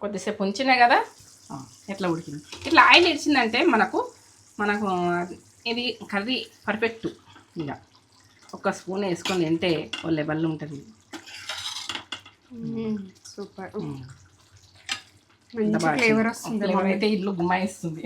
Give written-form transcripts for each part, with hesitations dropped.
కొద్దిసేపు ఉంచినా కదా ఎట్లా ఉడికింది. ఇట్లా ఆయిల్ ఇచ్చిందంటే మనకు మనకు ఇది కర్రీ పర్ఫెక్ట్. ఇక ఒక స్పూన్ వేసుకొని తింటే ఓ లెవెల్ ఉంటుంది. సూపర్, మంచి ఫ్లేవర్ వస్తుంది. ఫ్లేవర్ అయితే ఇల్లు గుమాయిస్తుంది,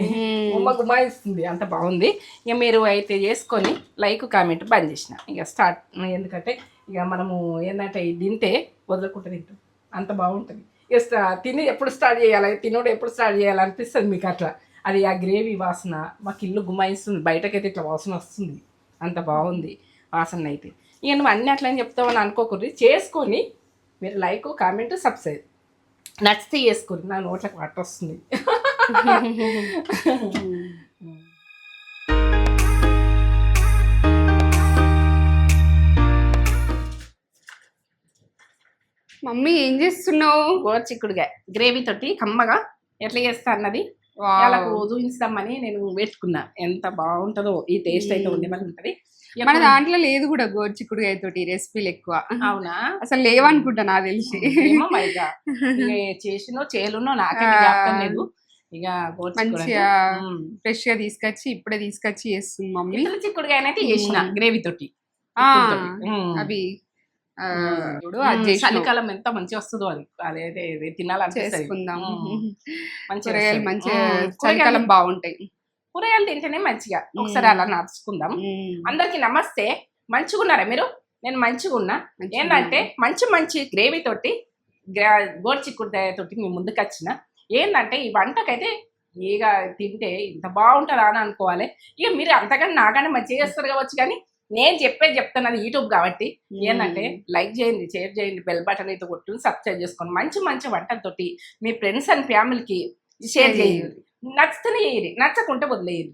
గుమాయిస్తుంది, అంత బాగుంది. ఇక మీరు అయితే చేసుకొని లైక్ కామెంట్ బంద్ చేసిన ఇక స్టార్ట్. ఎందుకంటే ఇక మనము ఏంటంటే తింటే వదలకుండా తింటాం, అంత బాగుంటుంది. ఇక తిని ఎప్పుడు స్టార్ట్ చేయాలి, తినడం ఎప్పుడు స్టార్ట్ చేయాలనిపిస్తుంది మీకు అట్లా. అది ఆ గ్రేవీ వాసన మాకు ఇల్లు గుమాయిస్తుంది, బయటకైతే ఇట్లా వాసన వస్తుంది, అంత బాగుంది వాసన అయితే. ఇక నువ్వు అన్నీ అట్లని చెప్తావని అనుకోకూడదు, చేసుకొని మీరు లైక్ కామెంట్ సబ్స్క్రైబ్ నచ్చితే చేసుకోండి. నా నోట్లకు వాటర్ వస్తుంది. మమ్మీ ఏం చేస్తున్నావు? గోరుచిక్కుడుగా గ్రేవీ తోటి కమ్మగా ఎట్లా చేస్తా అన్నది వాళ్ళకు చూపిస్తామని నేను పెట్టుకున్నా. ఎంత బాగుంటుందో ఈ టేస్ట్ అయితే ఉండే మరి ఉంటుంది. మన దాంట్లో లేదు కూడా గోరుచిక్కుడుగా తోటి రెసిపీలు ఎక్కువ. అవునా? అసలు లేవనుకుంటా నాకు తెలిసి. చేసినో చేలునో నాకే జ్ఞాపకం లేదు. ఇక మంచిగా ఫ్రెష్ గా తీసుకొచ్చి ఇప్పుడే తీసుకొచ్చి చేస్తుంది మమ్మీ. చిక్కుడుగా అయితే చేసిన గ్రేవీ తోటి. అవి చలికాలం ఎంత మంచిగా వస్తుందో అది, అదే తినాలనుకుందాం. కూరగాయలు మంచిగా చలికాలం బాగుంటాయి. కూరగాయలు తింటేనే మంచిగా. ఒకసారి అలా నడుచుకుందాం. అందరికి నమస్తే. మంచిగా ఉన్నారా మీరు? నేను మంచిగా ఉన్నా. ఏంటంటే మంచి మంచి గ్రేవీ తోటి గోరుచిక్కుడుకాయ తోటి మీ ముందుకు వచ్చిన. ఏంటంటే ఈ వంటకైతే ఇక తింటే ఇంత బాగుంటుందా అని అనుకోవాలి. ఇక మీరు అంతకంటే నాకంటే మంచిగా చేస్తారు కావచ్చు, కానీ నేను చెప్తాను అది యూట్యూబ్ కాబట్టి. ఏంటంటే లైక్ చేయండి, షేర్ చేయండి, బెల్ బటన్ అయితే కొట్టుకుని సబ్స్క్రైబ్ చేసుకోండి. మంచి మంచి వంటలతోటి మీ ఫ్రెండ్స్ అండ్ ఫ్యామిలీకి షేర్ చేయండి. నచ్చితేనే వేయరు, నచ్చకుంటే వదిలేయరు.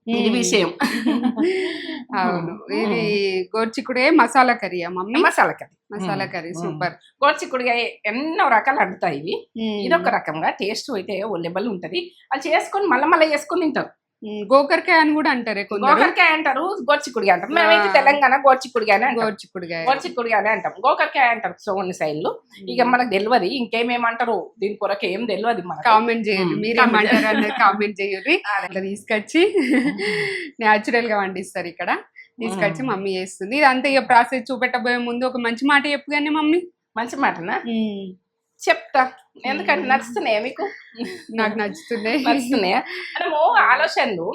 ఇది విషయం. అవును, ఇది గోరుచిక్కుడుకాయ masala curry mummy. Masala curry super. గోరుచిక్కుడుకాయ ఎన్నో రకాలు అంటుతాయి. ఇదొక రకంగా టేస్ట్ అయితే ఒల్లెబల్ ఉంటది. అది చేసుకొని మళ్ళీ చేసుకొని తింటారు. గోకరకాయ అని కూడా అంటారు, గోకరకాయ అంటారు, గోరుచిక్కుడుకాయ అంటారు. మేమైతే తెలంగాణ గోరుచిక్కుడుకాయ అంటాం, గోకరకాయ అంటారు కొన్ని సైడ్లు. ఇక మనకు తెలియదు ఇంకేమేమంటారు, దీని కొరకు ఏం తెలియదు. కామెంట్ చేయండి, మీరేమంటారు అన్నది కామెంట్ చేయండి. అట్లా తీసుకొచ్చి న్యాచురల్ గా వండిస్తారు ఇక్కడ. తీసుకొచ్చి మమ్మీ చేస్తుంది. ఇదంతా ఇక ప్రాసెస్ చూపెట్టబోయే ముందు ఒక మంచి మాట చెప్పు. కానీ మమ్మీ మంచి మాటనా చెప్తా, ఎందుకంటే నచ్చుతున్నాయా మీకు? నాకు నచ్చుతున్నాయి. మనము ఆలోచనలు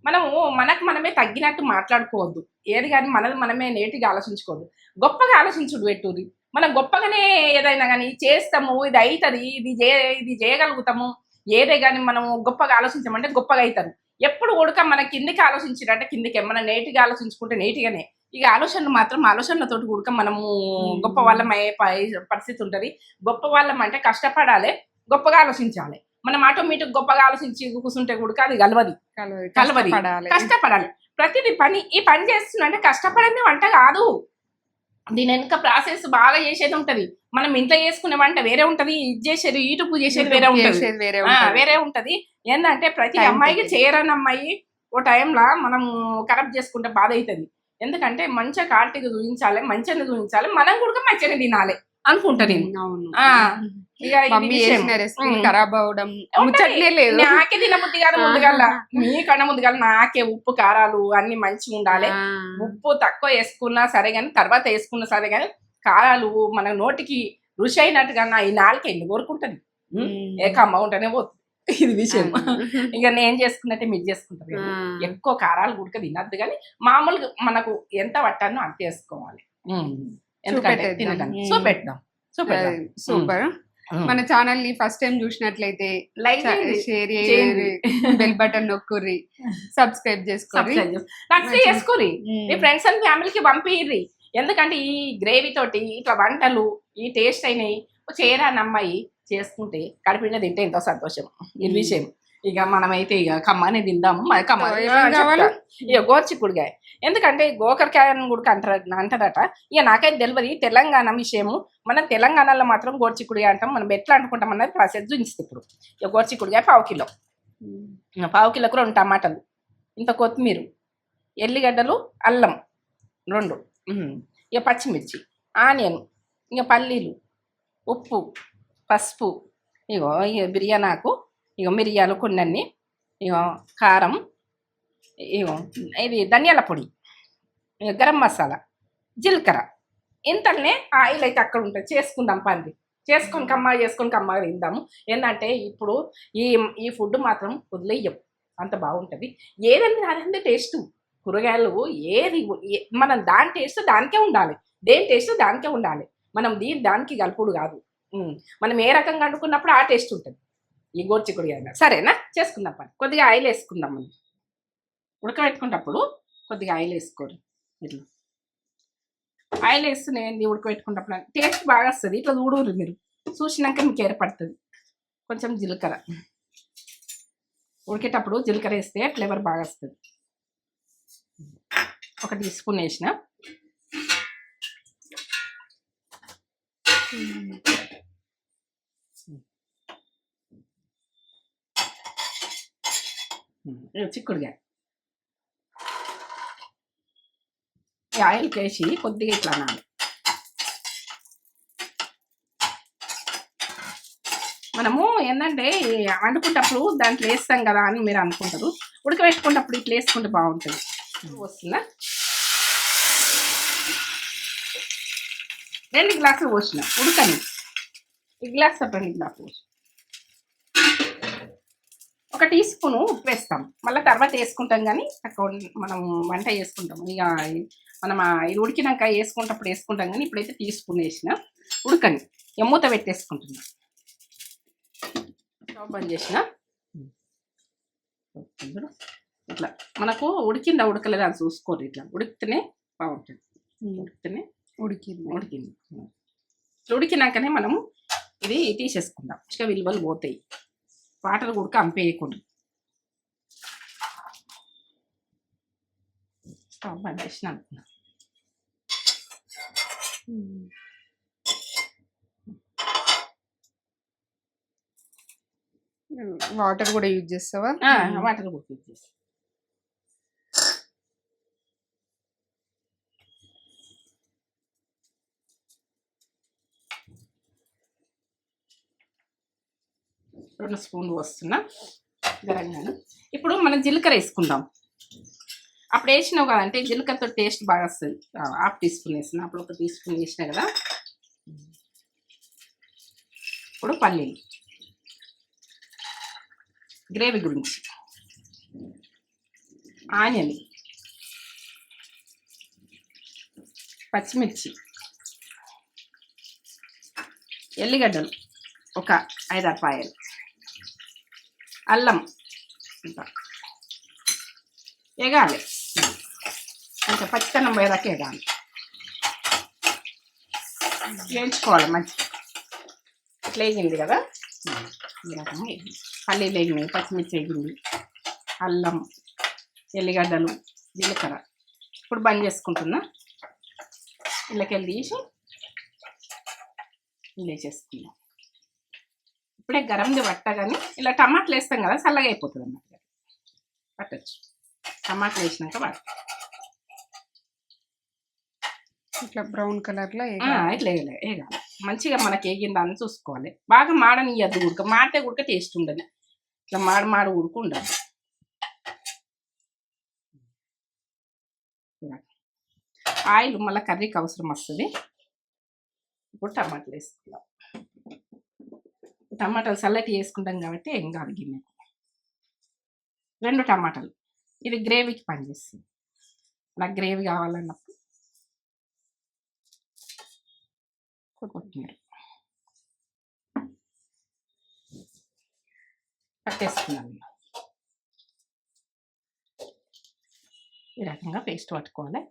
మనకు మనమే తగ్గినట్టు మాట్లాడుకోవద్దు. ఏది కానీ మనమే నేటిగా ఆలోచించుకోవద్దు. గొప్పగా ఆలోచించుడు పెట్టుది. మనం గొప్పగానే ఏదైనా కానీ చేస్తాము, ఇది అవుతుంది, ఇది చేయగలుగుతాము. ఏదే కానీ మనం గొప్పగా ఆలోచించామంటే గొప్పగా అవుతారు. ఎప్పుడు ఉడక మన కిందికి ఆలోచించారంటే కిందికి, మనం నేటిగా ఆలోచించుకుంటే నేటిగానే. ఇక ఆలోచనలు మాత్రం ఆలోచనలతోటి ఉడక మనము గొప్ప వాళ్ళం అయ్యే పరిస్థితి ఉంటుంది. గొప్ప వాళ్ళం అంటే కష్టపడాలి, గొప్పగా ఆలోచించాలి. మనం ఆటోమేటిక్ గొప్పగా ఆలోచించి కూర్చుంటే కూడా అది కలవది. కష్టపడాలి ప్రతిదీ పని. ఈ పని చేస్తున్నా అంటే కష్టపడింది వంట కాదు, దీని వెనుక ప్రాసెస్ బాగా చేసేది ఉంటది. మనం ఇంట్లో చేసుకునే వంట వేరే ఉంటది, ఇది చేసేది యూట్యూబ్ చేసేది వేరే ఉంటది. ఏంటంటే ప్రతి అమ్మాయికి చేయరని అమ్మాయి ఓ టైంలో మనం కరెక్ట్ చేసుకుంటే బాధ అవుతుంది. ఎందుకంటే మంచిగా క్వాలిటీగా చూపించాలి, మంచిగా చూపించాలి, మనం కూడా మంచిగా తినాలి అనుకుంటా నేను. ఖరాబ్ అవడం నాకే తినబుద్ధి కాదు. ముందుగల్లా మీకన్నా ముందుగల నాకే ఉప్పు కారాలు అన్ని మంచిగా ఉండాలి. ఉప్పు తక్కువ వేసుకున్నా సరే కానీ, తర్వాత వేసుకున్నా సరే కానీ, కారాలు మన నోటికి రుచి అయినట్టుగా ఈ నాలుక ఎన్ని కోరుకుంటుంది. ఏకమ్మ ఉంటేనే పోతుంది. ఇది విషయం. ఇక నేను చేసుకున్నట్టే మీరు చేసుకుంటారు. ఎక్కువ కారాలు గుడక తినద్దు, కానీ మామూలుగా మనకు ఎంత పట్టానో అంత వేసుకోవాలి. ఎందుకంటే తినకండి. సూపర్. మన ఛానల్ ని ఫస్ట్ టైం చూసినట్లయితే లైక్ షేర్ చేయండి, బెల్ బటన్ నొక్కుర్రి, సబ్స్క్రైబ్ చేసుకోరి, మీ ఫ్రెండ్స్ అండ్ ఫ్యామిలీకి పంపిర్రి. ఎందుకంటే ఈ గ్రేవీ తోటి ఇట్లా వంటలు ఈ టేస్ట్ అయినాయి చేయరాని అమ్మాయి చేసుకుంటే కడుపున తింటే ఎంతో సంతోషం. ఇది విషయం. ఇక మనమైతే ఇక కమ్మనే తిందాము. ఇక గోరుచిక్కుడుకాయ ఎందుకంటే గోకరకాయని కూడా అంటారట. ఇక నాకైతే తెలియదు తెలంగాణ విషయము. మనం తెలంగాణలో మాత్రం గోరుచిక్కుడుకాయ అంటాం. మనం ఎట్లా అనుకుంటాం అన్నది ప్రాసెస్ చూపిస్తుంది. ఇప్పుడు ఇక గోరుచిక్కుడుకాయ 1/2 కిలో, 1/2 కిలోకు 2 టమాటాలు, ఇంత కొత్తిమీర, ఎల్లిగడ్డలు, అల్లం 2, ఇక పచ్చిమిర్చి, ఆనియన్, ఇక పల్లీలు, ఉప్పు, పసుపు, ఇగో ఇక బిర్యానీ ఆకు, ఇగో మిరియాలు కొన్ని, ఇగో కారం, ఇగో ఇది ధనియాల పొడి, ఇక గరం మసాలా, జీలకర్ర, ఇంతనే ఆయిల్ అయితే అక్కడ ఉంటుంది. చేసుకుందాం పంది, చేసుకొని కమ్మగా తిందాము. ఏంటంటే ఇప్పుడు ఈ ఈ ఫుడ్ మాత్రం వదిలేయం, అంత బాగుంటుంది. ఏదంటే అదంటే టేస్ట్. కూరగాయలు ఏది మనం దాని టేస్ట్ దానికే ఉండాలి, దేని టేస్ట్ దానికే ఉండాలి. మనం దానికి కలుపుడు కాదు. మనం ఏ రకంగా వండుకున్నప్పుడు ఆ టేస్ట్ ఉంటుంది. ఈ గోర్చిక్కుడుగాయ సరేనా, చేసుకుందాం పని. కొద్దిగా ఆయిల్ వేసుకుందాం. మనం ఉడకబెట్టుకున్నప్పుడు కొద్దిగా ఆయిల్ వేసుకోరు. ఇట్లా ఆయిల్ వేస్తున్నాయండి. ఉడకబెట్టుకున్నప్పుడు టేస్ట్ బాగా వస్తుంది. ఇట్లా చూడరు మీరు, చూసినాక మీకు ఏర్పడుతుంది. కొంచెం జీలకర్ర, ఉడికేటప్పుడు జీలకర్ర వేస్తే ఫ్లేవర్ బాగా వస్తుంది. 1 టీ స్పూన్ వేసిన. చిక్కుడుగాయ ఈ ఆయిల్కి వేసి కొద్దిగా ఇట్లా అనాలి. మనము ఏంటంటే వండుకుంటప్పుడు దాంట్లో వేస్తాం కదా అని మీరు అనుకుంటారు. ఉడకబెట్టుకున్నప్పుడు ఇట్లా వేసుకుంటే బాగుంటుంది. వస్తుందా? 2 గ్లాసులు పోసిన ఉడకని. ఈ గ్లాస్ 2 గ్లాసులు పోసిన. 1 టీ స్పూను ఉప్పు వేస్తాం. మళ్ళీ తర్వాత వేసుకుంటాం, కానీ అక్కడ మనం వంట చేసుకుంటాం. ఇక మనం ఇది ఉడికినాక వేసుకుంటప్పుడు వేసుకుంటాం, కానీ ఇప్పుడైతే టీ స్పూన్ వేసిన. ఉడకని ఇక మూత పెట్టేసుకుంటున్నా. స్టవ్ బంద్ చేసిన. ఇట్లా మనకు ఉడికిందా ఉడకలేదా అని చూసుకోరు. ఇట్లా ఉడికితేనే బాగుంటుంది. ఉడికింది. ఉడికినాకనే మనము ఇది తీసేసుకుందాం. ఇక విలువలు పోతాయి. వాటర్ ఉడక అంపేయకుండా స్టవ్ బంద్ చేసిన అనుకున్నా. వాటర్ కూడా యూజ్ చేస్తావా? వాటర్ కూడా యూజ్ చేస్తా. రెండు స్పూన్లు వస్తున్నా గరంగాను. ఇప్పుడు మనం జీలకర్ర వేసుకుందాం. అప్పుడు వేసినావు కదంటే జీలకర్రతో టేస్ట్ బాగా వస్తుంది. 1/2 టీ స్పూన్ వేసిన. అప్పుడు 1 టీ స్పూన్ వేసినా కదా. ఇప్పుడు పల్లీలు గ్రేవీ గురించి, ఆనియన్, పచ్చిమిర్చి, ఎల్లిగడ్డలు 5-6 పాయలు, అల్లం ఎగాలి. అంటే పచ్చితనం పోయేదాకా ఎగాలి, వేయించుకోవాలి మంచిగా. ఇట్లా వేగింది కదా, పల్లీలు వేగినాయి, పచ్చిమిర్చి వేగింది, అల్లం, ఎల్లిగడ్డలు, జీలకర్ర. ఇప్పుడు బంద్ చేసుకుంటున్నా. ఇళ్ళకెళ్ళి తీసి ఇలా చేసుకుందాం. ఇప్పుడే గరంది పట్టగానే ఇలా టమాటాలు వేస్తాం కదా, చల్లగా అయిపోతుంది అన్నమాట. పట్టచ్చు. టమాటాలు వేసినాక ఇట్లా బ్రౌన్ కలర్లో ఇట్లా వేగాలి. మంచిగా మనకి వేగిందా అని చూసుకోవాలి. బాగా మాడనియద్దు. మాడితే ఉడక టేస్ట్ ఉండదు. ఇట్లా మాడు ఉడుకు ఉండాలి. ఆయిల్ మళ్ళీ కర్రీకి అవసరం వస్తుంది. ఇప్పుడు టమాటాలు వేసుకుందాం. టమాటాలు చల్లటి వేసుకుంటాం కాబట్టి ఏం కాదు. గిన్నె 2 టమాటాలు. ఇది గ్రేవీకి పనిచేస్తుంది. నాకు గ్రేవీ కావాలన్నప్పుడు కొత్తిమీర పట్టేసుకున్నాను. ఈ రకంగా పేస్ట్ పట్టుకోవాలి.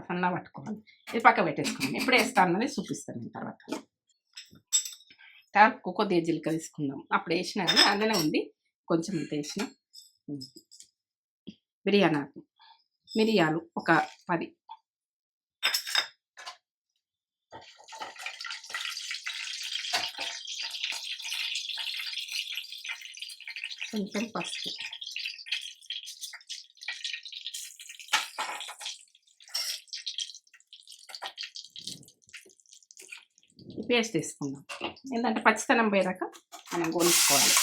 సన్న పట్టుకోవాలి. ఇది పక్క పెట్టేసుకున్నాను. ఎప్పుడు వేస్తా అన్నది చూపిస్తాను నేను తర్వాత. కొద్దిగా జీలకర్ర తీసుకుందాం. అప్పుడు వేసినా కానీ అందులోనే ఉంది. కొంచెం ఇంత వేసిన. బిర్యానీ ఆకు, మిరియాలు 10, కొంచెం పసుపు, పేస్ట్ వేసుకుందాం. ఏంటంటే పచ్చితనం పోయాక మనం గోలుచుకోవాలి.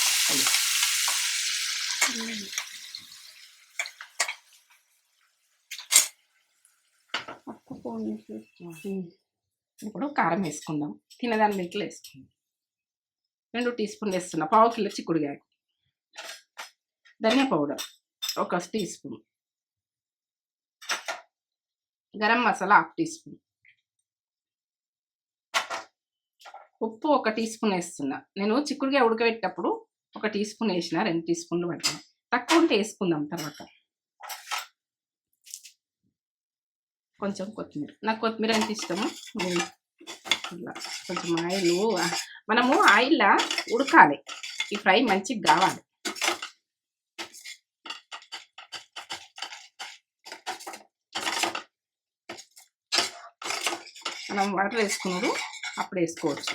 ఇప్పుడు కారం వేసుకుందాం. తినదాని మీట్లో వేసుకుందాం. 2 టీ స్పూన్లు వేస్తున్నా. 1/2 కిలో చిక్కుడుకాయ. ధనియా powder 1 teaspoon. Garam masala 1/2 teaspoon. ఉప్పు 1 టీ స్పూన్ వేస్తున్నా. నేను చిక్కుడుకాయ ఉడకబెట్టేటప్పుడు 1 టీ స్పూన్ వేసిన, 2 టీ స్పూన్లు పట్టిన. తక్కువ ఉంటే వేసుకుందాం తర్వాత. కొంచెం కొత్తిమీర. నాకు కొత్తిమీర అంటే ఇష్టము. ఇలా కొంచెం ఆయిల్. మనము ఆయిల్లో ఉడకాలి. ఈ ఫ్రై మంచిగా కావాలి. మనం వాటర్ వేసుకున్నాడు అప్పుడు వేసుకోవచ్చు.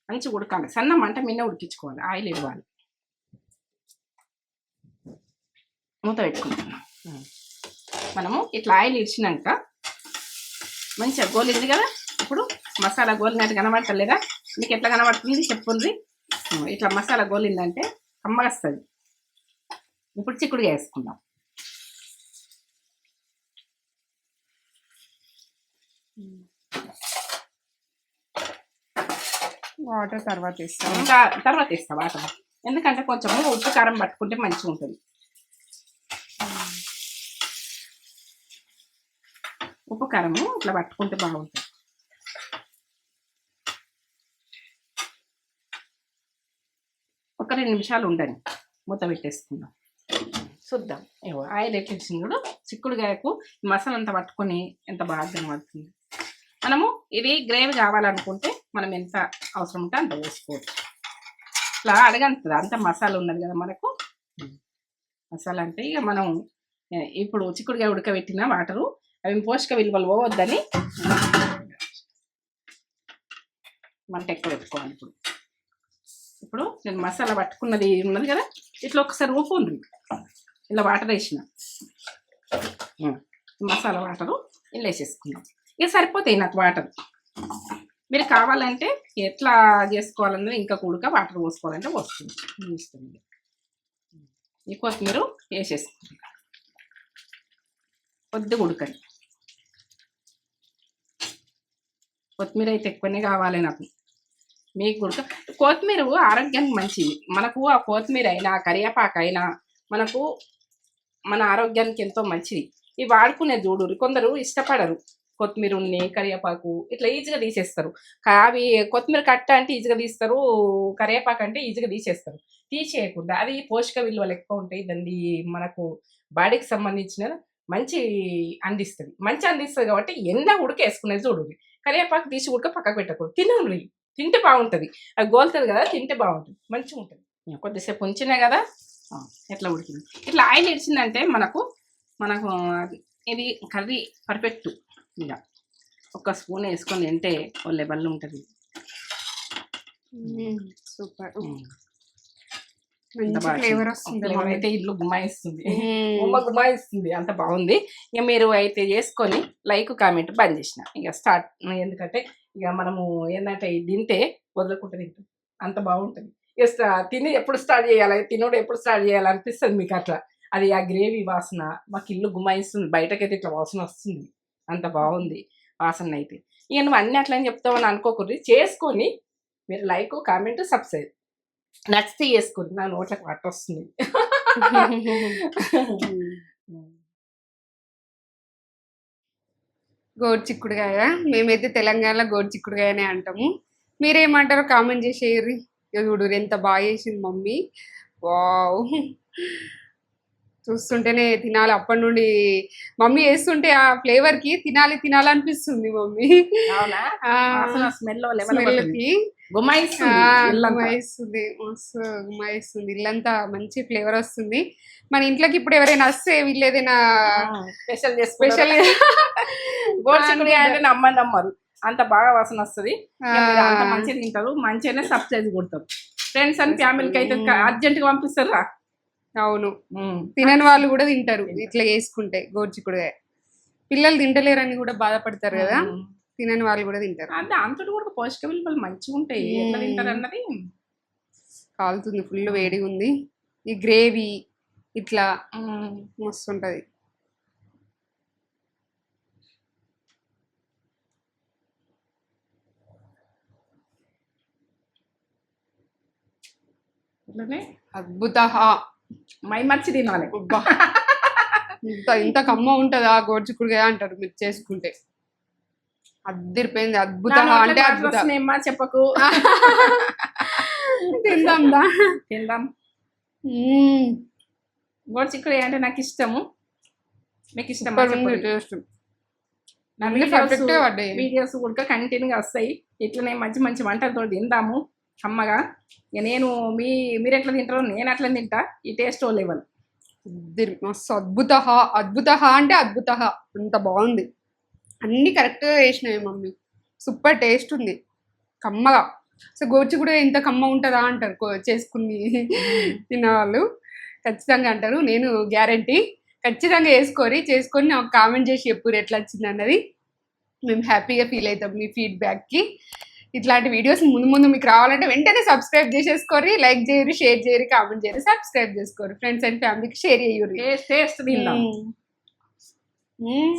మంచిగా ఉడకాలి. సన్న మంట మీద ఉడికించుకోవాలి. ఆయిల్ ఇవ్వాలి. మూత పెట్టుకుంటున్నాం. మనము ఇట్లా ఆయిల్ ఇచ్చినాక మంచిగా గోలింది కదా. ఇప్పుడు మసాలా గోలినట్టు కనబడతలేదా? మీకు ఎట్లా కనబడుతుంది చెప్పుంది. ఇట్లా మసాలా గోలిందంటే కమ్మగా వస్తుంది. ఇప్పుడు చిక్కుడుగా వేసుకుందాం. వాటర్ తర్వాత ఇస్తాం. ఇంకా తర్వాత ఇస్తా వాటర్. ఎందుకంటే కొంచెం ఉప్పు కారం పట్టుకుంటే మంచిగా ఉంటుంది. ఉప్పు కారము ఇట్లా పట్టుకుంటే బాగుంటుంది. ఒక 2 నిమిషాలు ఉండని మూత పెట్టేసుకుందాం. చూద్దాం. ఏవో ఆయిల్ ఎట్లిచ్చింది కూడా. చిక్కుడుకాయకు మసాలా అంతా పట్టుకొని ఎంత బాగా కనబడుతుంది. మనము ఇది గ్రేవీ కావాలనుకుంటే మనం ఎంత అవసరం ఉంటే అంత వేసుకోవచ్చు. ఇట్లా అడగంటుంది. అంత మసాలా ఉన్నది కదా మనకు. మసాలా అంటే ఇక మనం ఇప్పుడు చిక్కుడుకాయ ఉడకబెట్టిన వాటరు అవి పోషక విలువలు పోవద్దని మంట ఎక్కువ పెట్టుకోవాలి. ఇప్పుడు నేను మసాలా పట్టుకున్నది ఉన్నది కదా. ఇట్లా ఒకసారి ఊపుంది. ఇలా వాటర్ వేసిన మసాలా వాటరు ఇలా వేసేసుకున్నాం. ఇక సరిపోతాయి నాకు వాటర్. మీరు కావాలంటే ఎట్లా చేసుకోవాలన్నది ఇంకా కూడక వాటర్ పోసుకోవాలంటే పోస్తుంది. ఇష్టం. ఈ కొత్తిమీర వేసేసుకుంటాం. కొద్దిగా ఉడకని. కొత్తిమీర అయితే ఎక్కువనే కావాలి నాకు. మీకు ఉడక కొత్తిమీర ఆరోగ్యానికి మంచిది. మనకు ఆ కొత్తిమీర అయినా కరివేపాకు అయినా మనకు మన ఆరోగ్యానికి ఎంతో మంచిది. ఇవి వాడుకునే చూడు. కొందరు ఇష్టపడరు కొత్తిమీర ఉన్ని కరివేపాకు ఇట్లా ఈజీగా తీసేస్తారు. అవి కొత్తిమీర కట్ట అంటే ఈజీగా తీస్తారు. కరివేపాకు అంటే ఈజీగా తీసేస్తారు. తీసేయకుండా అది పోషక విలువలు ఎక్కువ ఉంటాయి. దాన్ని మనకు బాడీకి సంబంధించిన మంచి అందిస్తుంది. మంచి అందిస్తుంది కాబట్టి ఎండ ఉడకేసుకునేది చూడు. కరివేపాకు తీసి ఉడక పక్కకు పెట్టకూడదు. తినండి. తింటే బాగుంటుంది. అది గోలుతుంది కదా. తింటే బాగుంటుంది. మంచిగా ఉంటుంది. కొద్దిసేపు ఉంచినా కదా ఎట్లా ఉడికింది. ఇట్లా ఆయిల్ ఇడిచిందంటే మనకు ఇది కర్రీ పర్ఫెక్ట్. ఇలా 1 స్పూన్ వేసుకొని తింటే ఓ లెవెల్ ఉంటుంది. సూపర్. ఫ్లేవర్ వస్తుంది. అయితే ఇల్లు గుమాయిస్తుంది. గుమాయిస్తుంది. అంత బాగుంది. ఇక మీరు అయితే చేసుకొని లైక్ కామెంట్ బంద్ చేసిన ఇక స్టార్ట్. ఎందుకంటే ఇక మనము ఏంటంటే తింటే వదలకుండా తింటాం. అంత బాగుంటుంది. ఇక తిని ఎప్పుడు స్టార్ట్ చేయాలి, తినోడు ఎప్పుడు స్టార్ట్ చేయాలి అనిపిస్తుంది మీకు అట్లా. అది ఆ గ్రేవీ వాసన మాకు ఇల్లు గుమాయిస్తుంది. బయటకైతే ఇట్లా వాసన వస్తుంది. అంత బాగుంది వాసన అయితే. ఇక నువ్వు అన్ని అట్లని చెప్తావని అనుకోకూడదు. చేసుకొని మీరు లైక్ కామెంట్ సబ్స్క్రైబ్ నచ్చితే చేసుకోండి. నా నోట్లకు వాటర్ వస్తుంది. గోరు చిక్కుడుకాయ. మేమైతే తెలంగాణలో గోరు చిక్కుడుకాయనే అంటాము. మీరేమంటారో కామెంట్ చేసేయండి. చూడు ఎంత బాగా చేసింది మమ్మీ. వావ్, చూస్తుంటేనే తినాలి. అప్పటి నుండి మమ్మీ వేస్తుంటే ఆ ఫ్లేవర్ కి తినాలి తినాలనిపిస్తుంది మమ్మీ. స్మెల్కి గుమాయిస్తుంది. గుమాయిస్తుంది. ఇల్లంతా మంచి ఫ్లేవర్ వస్తుంది. మన ఇంట్లోకి ఇప్పుడు ఎవరైనా వస్తే వీళ్ళు ఏదైనా స్పెషల్ నమ్మరు. అంత బాగా వాసన వస్తుంది. అంత మంచిగా తింటారు. మంచిగానే సబ్స్క్రైబ్ కొడతారు. ఫ్రెండ్స్ అండ్ ఫ్యామిలీకి అయితే అర్జెంట్ గా పంపిస్తారా? అవును. తినని వాళ్ళు కూడా తింటారు ఇట్లా వేసుకుంటే. గోరు చిక్కుడుకాయ పిల్లలు తింటలేరని కూడా బాధపడతారు కదా. తినని వాళ్ళు కూడా తింటారు. దాంతో కూడా పోషక విలువలు మంచిగా ఉంటాయి. ఎట్లా తింటారు అన్నది. కాలుతుంది, ఫుల్ వేడిగా ఉంది. ఈ గ్రేవీ ఇట్లా మస్తు ఉంటది. అట్లనే అద్భుత. మై మర్చి తినాలి. ఇంత కమ్మ ఉంటదా గోర్చిక్కుడుగా అంటారు మీరు చేసుకుంటే. అద్దిరిపోయింది. అద్భుత అంటే అద్భుత. ఏమ్మా చెప్పకు. తిందాం తిందాం. గోడ్చిక్కుడు అంటే నాకు ఇష్టము. మీకు ఇష్టం? టేస్ట్ నా వీడియోస్ కూడా కంటిన్యూగా వస్తాయి. ఇట్లనే మంచి మంచి వంటలతో తిందాము అమ్మగా. నేను మీరు ఎట్లా తింటారో నేను అట్లా తింటా. ఈ టేస్ట్ లెవెల్ మస్తు అద్భుత. అద్భుత అంటే అద్భుత. అంత బాగుంది. అన్ని కరెక్ట్గా వేసినాయి మమ్మీ. సూపర్ టేస్ట్ ఉంది, కమ్మగా. సో గోర్చిక్కుడు ఇంత కమ్మ ఉంటుందా అంటారు చేసుకుని తిన్నవాళ్ళు, ఖచ్చితంగా అంటారు. నేను గ్యారంటీ. ఖచ్చితంగా చేసుకొని నాకు కామెంట్ చేసి చెప్పురు ఎట్లా వచ్చింది అన్నది. మేము హ్యాపీగా ఫీల్ అవుతాం మీ ఫీడ్బ్యాక్కి. ఇట్లాంటి వీడియోస్ ముందు మీకు రావాలంటే వెంటనే సబ్స్క్రైబ్ చేసేసుకోరి, లైక్ చేయరు, షేర్ చేయరు, కామెంట్ చేయరు, సబ్స్క్రైబ్ చేసుకోరు. ఫ్రెండ్స్ అండ్ ఫ్యామిలీకి షేర్ చేయరు. టేస్ట్ తిందాం.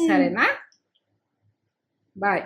సరేనా? బాయ్.